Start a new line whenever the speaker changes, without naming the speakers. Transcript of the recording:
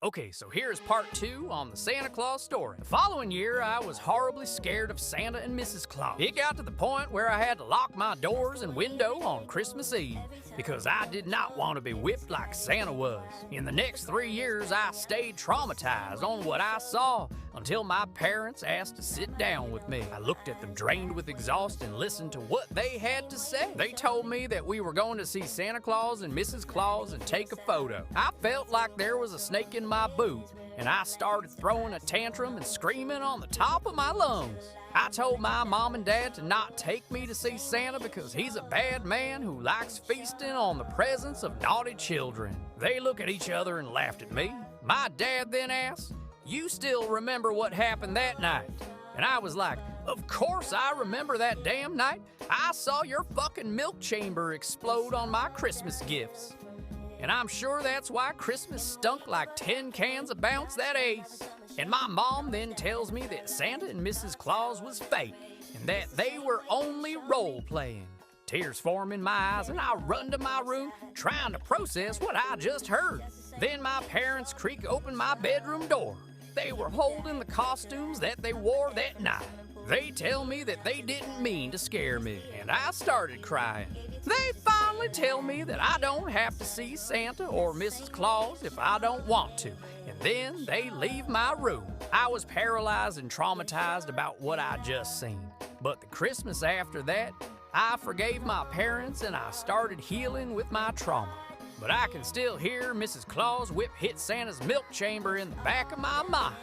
Okay, so here's part 2 on the Santa Claus story. The following year, I was horribly scared of Santa and Mrs. Claus. It got to the point where I had to lock my doors and window on Christmas Eve because I did not want to be whipped like Santa was. In the next 3 years, I stayed traumatized on what I saw until my parents asked to sit down with me. I looked at them drained with exhaust and listened to what they had to say. They told me that we were going to see Santa Claus and Mrs. Claus and take a photo. I felt like there was a snake in my boot, and I started throwing a tantrum and screaming on the top of my lungs. I told my mom and dad to not take me to see Santa because he's a bad man who likes feasting on the presents of naughty children. They looked at each other and laughed at me. My dad then asked, "You still remember what happened that night?" And I was like, "Of course I remember that damn night. I saw your fucking milk chamber explode on my Christmas gifts. And I'm sure that's why Christmas stunk like 10 cans of Bounce That Ace." And my mom then tells me that Santa and Mrs. Claus was fake and that they were only role-playing. Tears form in my eyes and I run to my room trying to process what I just heard. Then my parents creak open my bedroom door. They were holding the costumes that they wore that night. They tell me that they didn't mean to scare me, and I started crying. They finally tell me that I don't have to see Santa or Mrs. Claus if I don't want to, and then they leave my room. I was paralyzed and traumatized about what I just seen. But the Christmas after that, I forgave my parents and I started healing with my trauma. But I can still hear Mrs. Claus whip hit Santa's milk chamber in the back of my mind.